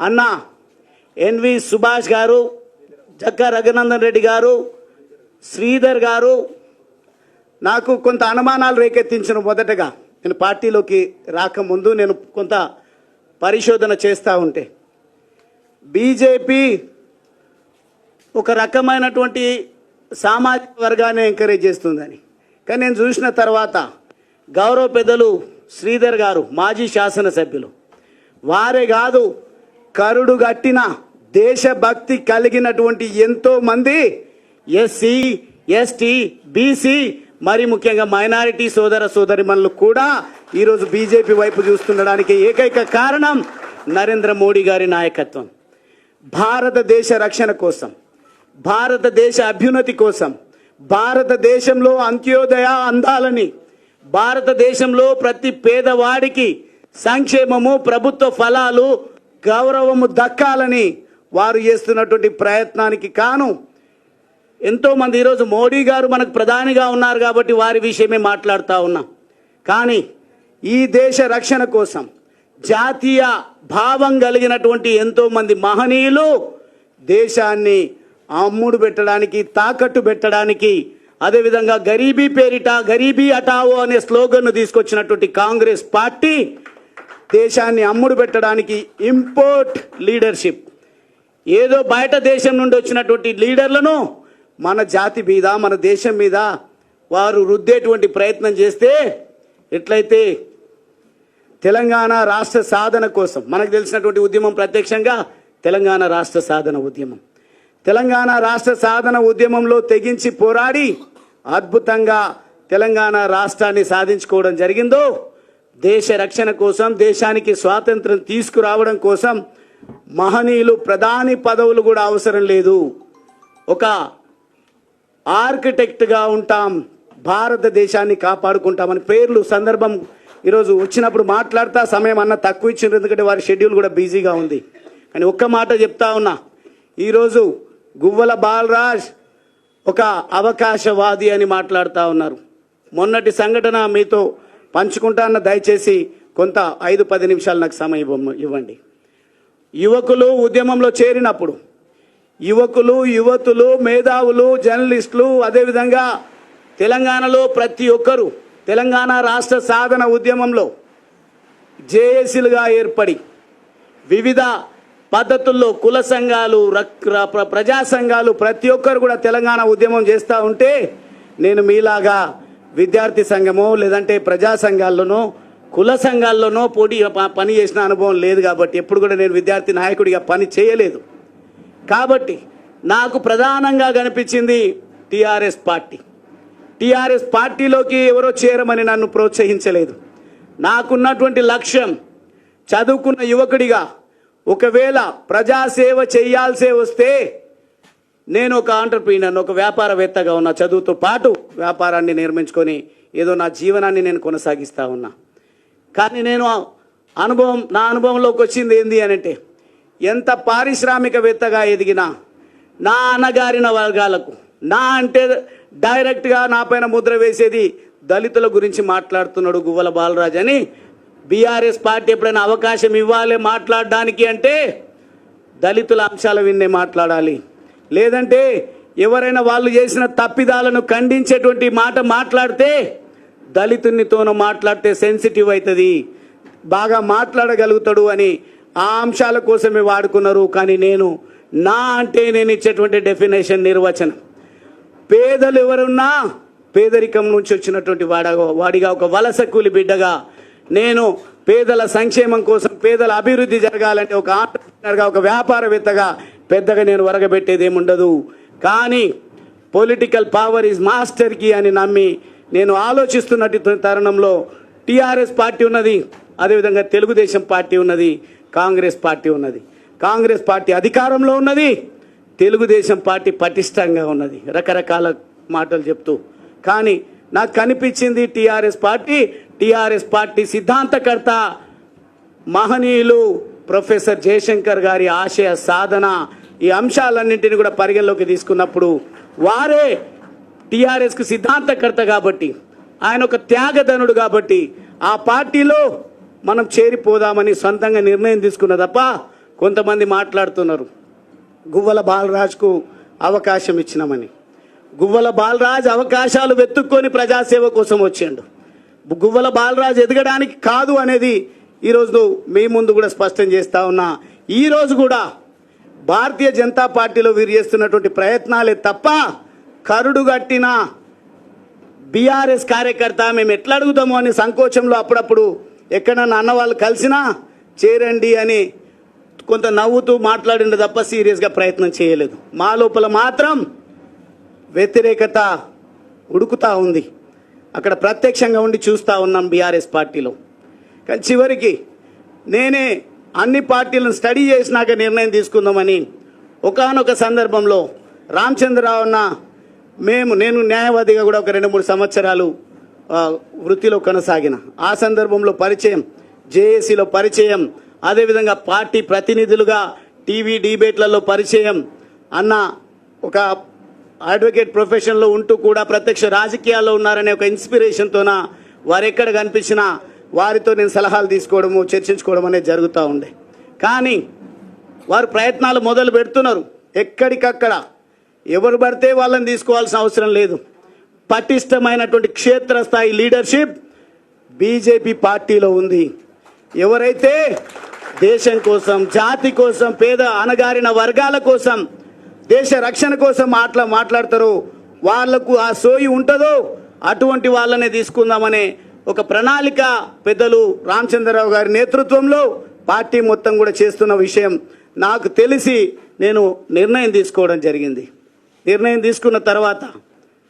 అన్న ఎన్వి సుభాష్ గారు, జక్క రఘునందన్ రెడ్డి గారు, శ్రీధర్ గారు నాకు కొంత అనుమానాలు రేకెత్తించిన. మొదటగా నేను పార్టీలోకి రాకముందు నేను కొంత పరిశోధన చేస్తూ ఉంటే బీజేపీ ఒక రకమైనటువంటి సామాజిక వర్గాన్ని ఎంకరేజ్ చేస్తుందని, కానీ నేను చూసిన తర్వాత గౌరవ పెద్దలు శ్రీధర్ గారు మాజీ శాసనసభ్యులు వారే కాదు, కరుడు గట్టిన దేశభక్తి కలిగినటువంటి ఎంతోమంది ఎస్సీ, ఎస్టీ, బీసీ మరి ముఖ్యంగా మైనారిటీ సోదర సోదరిమణులు కూడా ఈరోజు బీజేపీ వైపు చూస్తుండడానికి ఏకైక కారణం నరేంద్ర మోడీ గారి నాయకత్వం. భారతదేశ రక్షణ కోసం, భారతదేశ అభ్యున్నతి కోసం, భారతదేశంలో అంత్యోదయ అందాలని, భారతదేశంలో ప్రతి పేదవాడికి సంక్షేమము, ప్రభుత్వ ఫలాలు, గౌరవము దక్కాలని వారు చేస్తున్నటువంటి ప్రయత్నానికి కాను ఎంతోమంది ఈరోజు మోడీ గారు మనకు ప్రధానిగా ఉన్నారు కాబట్టి వారి విషయమే మాట్లాడుతూ ఉన్నాం. కానీ ఈ దేశ రక్షణ కోసం జాతీయ భావం కలిగినటువంటి ఎంతోమంది మహనీయులు దేశాన్ని అమ్ముడు పెట్టడానికి, తాకట్టు పెట్టడానికి, అదేవిధంగా గరీబీ పేరిట గరీబీ హటావో అనే స్లోగన్ను తీసుకొచ్చినటువంటి కాంగ్రెస్ పార్టీ దేశాన్ని అమ్ముడు పెట్టడానికి ఇంపోర్ట్ లీడర్షిప్, ఏదో బయట దేశం నుండి వచ్చినటువంటి లీడర్లను మన జాతి మీద, మన దేశం మీద వారు రుద్దేటువంటి ప్రయత్నం చేస్తే ఎట్లయితే తెలంగాణ రాష్ట్ర సాధన కోసం మనకు తెలిసినటువంటి ఉద్యమం ప్రత్యక్షంగా తెలంగాణ రాష్ట్ర సాధన ఉద్యమం. తెలంగాణ రాష్ట్ర సాధన ఉద్యమంలో తెగించి పోరాడి అద్భుతంగా తెలంగాణ రాష్ట్రాన్ని సాధించుకోవడం జరిగిందో, దేశ రక్షణ కోసం, దేశానికి స్వాతంత్రం తీసుకురావడం కోసం మహనీయులు ప్రధాని పదవులు కూడా అవసరం లేదు, ఒక ఆర్కిటెక్ట్గా ఉంటాం, భారతదేశాన్ని కాపాడుకుంటామని పేర్లు సందర్భం ఈరోజు వచ్చినప్పుడు మాట్లాడుతా సమయం అన్న తక్కువ ఇచ్చింది, ఎందుకంటే వారి షెడ్యూల్ కూడా బిజీగా ఉంది. కానీ ఒక్క మాట చెప్తా ఉన్నా, ఈరోజు గువ్వల బాలరాజ్ ఒక అవకాశవాది అని మాట్లాడుతూ ఉన్నారు. మొన్నటి సంఘటన మీతో పంచుకుంటా అన్న, దయచేసి కొంత 5-10 నిమిషాలు నాకు సమయం ఇవ్వండి. యువకులు ఉద్యమంలో చేరినప్పుడు యువకులు, యువతులు, మేధావులు, జర్నలిస్టులు, అదేవిధంగా తెలంగాణలో ప్రతి ఒక్కరూ తెలంగాణ రాష్ట్ర సాధన ఉద్యమంలో జేఏసీలుగా ఏర్పడి వివిధ పద్ధతుల్లో కుల సంఘాలు, ప్రజా సంఘాలు ప్రతి ఒక్కరు కూడా తెలంగాణ ఉద్యమం చేస్తూ ఉంటే నేను మీలాగా విద్యార్థి సంఘమో లేదంటే ప్రజా సంఘాల్లోనో కుల సంఘాల్లోనో పని చేసిన అనుభవం లేదు కాబట్టి ఎప్పుడు కూడా నేను విద్యార్థి నాయకుడిగా పని చేయలేదు. కాబట్టి నాకు ప్రధానంగా కనిపించింది టీఆర్ఎస్ పార్టీ. టీఆర్ఎస్ పార్టీలోకి ఎవరో చేరమని నన్ను ప్రోత్సహించలేదు. నాకున్నటువంటి లక్ష్యం చదువుకున్న యువకుడిగా ఒకవేళ ప్రజాసేవ చేయాల్సే వస్తే నేను ఒక ఆంటర్ప్రీనర్, ఒక వ్యాపారవేత్తగా ఉన్నా, చదువుతో పాటు వ్యాపారాన్ని నిర్మించుకొని ఏదో నా జీవనాన్ని నేను కొనసాగిస్తూ ఉన్నా. కానీ నేను నా అనుభవంలోకి వచ్చింది ఏంది అని అంటే, ఎంత పారిశ్రామికవేత్తగా ఎదిగినా నా అణగారిన వర్గాలకు, నా అంటే డైరెక్ట్గా నా పైన ముద్ర వేసేది దళితుల గురించి మాట్లాడుతున్నాడు గువ్వల బాలరాజ్ అని. బీఆర్ఎస్ పార్టీ ఎప్పుడైనా అవకాశం ఇవ్వాలి మాట్లాడడానికి అంటే దళితుల అంశాల విన్నే మాట్లాడాలి, లేదంటే ఎవరైనా వాళ్ళు చేసిన తప్పిదాలను ఖండించేటువంటి మాట మాట్లాడితే దళితునితోనూ మాట్లాడితే సెన్సిటివ్ అవుతుంది, బాగా మాట్లాడగలుగుతాడు అని ఆ అంశాల కోసమే వాడుకున్నారు. కానీ నా అంటే నేను ఇచ్చేటువంటి డెఫినేషన్, నిర్వచనం, పేదలు ఎవరున్నా పేదరికం నుంచి వచ్చినటువంటి వాడిగా ఒక వలస కూలి బిడ్డగా నేను పేదల సంక్షేమం కోసం, పేదల అభివృద్ధి జరగాలంటే ఒక ఆంటర్ప్రినర్గా, ఒక వ్యాపారవేత్తగా పెద్దగా నేను వరగబెట్టేది ఏముండదు. కానీ political power is master key అని నమ్మి నేను ఆలోచిస్తున్నట్టు తరుణంలో టీఆర్ఎస్ పార్టీ ఉన్నది, అదేవిధంగా తెలుగుదేశం పార్టీ ఉన్నది, కాంగ్రెస్ పార్టీ ఉన్నది. కాంగ్రెస్ పార్టీ అధికారంలో ఉన్నది, తెలుగుదేశం పార్టీ పటిష్టంగా ఉన్నది, రకరకాల మాటలు చెప్తూ. కానీ నాకు కనిపించింది టీఆర్ఎస్ పార్టీ సిద్ధాంతకర్త మహనీయులు ప్రొఫెసర్ జయశంకర్ గారి ఆశయ సాధన, ఈ అంశాలన్నింటినీ కూడా పరిగణలోకి తీసుకున్నప్పుడు వారే టీఆర్ఎస్కు సిద్ధాంతకర్త కాబట్టి, ఆయన ఒక త్యాగధనుడు కాబట్టి ఆ పార్టీలో మనం చేరిపోదామని సొంతంగా నిర్ణయం తీసుకున్న తప్ప కొంతమంది మాట్లాడుతున్నారు గువ్వల బాలరాజ్కు అవకాశం ఇచ్చినామని. గువ్వల బాలరాజ్ అవకాశాలు వెతుక్కొని ప్రజాసేవ కోసం వచ్చిండు. గువ్వల బాలరాజ్ ఎదగడానికి కాదు అనేది ఈరోజు మీ ముందు కూడా స్పష్టం చేస్తా ఉన్నా. ఈరోజు కూడా భారతీయ జనతా పార్టీలో వీరు చేస్తున్నటువంటి ప్రయత్నాలే తప్ప కరుడుగట్టిన బీఆర్ఎస్ కార్యకర్త మేము ఎట్లా అడుగుతామో అని సంకోచంలో అప్పుడప్పుడు ఎక్కడన్నా అన్న వాళ్ళు కలిసినా చేరండి అని కొంత నవ్వుతూ మాట్లాడిండు తప్ప సీరియస్గా ప్రయత్నం చేయలేదు. మా లోపల మాత్రం వ్యతిరేకత ఉడుకుతా ఉంది. అక్కడ ప్రత్యక్షంగా ఉండి చూస్తూ ఉన్నాం బీఆర్ఎస్ పార్టీలో. కానీ చివరికి నేనే అన్ని పార్టీలను స్టడీ చేసినాక నిర్ణయం తీసుకుందామని ఒకానొక సందర్భంలో రామచంద్రరావు అన్న నేను న్యాయవాదిగా కూడా ఒక 2-3 సంవత్సరాలు వృత్తిలో కొనసాగిన. ఆ సందర్భంలో పరిచయం, జేఏసీలో పరిచయం, అదేవిధంగా పార్టీ ప్రతినిధులుగా టీవీ డిబేట్లలో పరిచయం. అన్న ఒక అడ్వకేట్ ప్రొఫెషన్లో ఉంటూ కూడా ప్రత్యక్ష రాజకీయాల్లో ఉన్నారనే ఒక ఇన్స్పిరేషన్తోన వారు ఎక్కడ కనిపించినా వారితో నేను సలహాలు తీసుకోవడము, చర్చించుకోవడం అనేది జరుగుతూ ఉండే. కానీ వారు ప్రయత్నాలు మొదలు పెడుతున్నారు. ఎక్కడికక్కడ ఎవరు పడితే వాళ్ళని తీసుకోవాల్సిన అవసరం లేదు. పటిష్టమైనటువంటి క్షేత్రస్థాయి లీడర్షిప్ బీజేపీ పార్టీలో ఉంది. ఎవరైతే దేశం కోసం, జాతి కోసం, పేద అణగారిన వర్గాల కోసం, దేశ రక్షణ కోసం మాట్లాడతారో వాళ్లకు ఆ సోయి ఉంటుందో అటువంటి వాళ్ళనే తీసుకుందామనే ఒక ప్రణాళిక పెద్దలు రామచంద్రరావు గారి నేతృత్వంలో పార్టీ మొత్తం కూడా చేస్తున్న విషయం నాకు తెలిసి నేను నిర్ణయం తీసుకోవడం జరిగింది. నిర్ణయం తీసుకున్న తర్వాత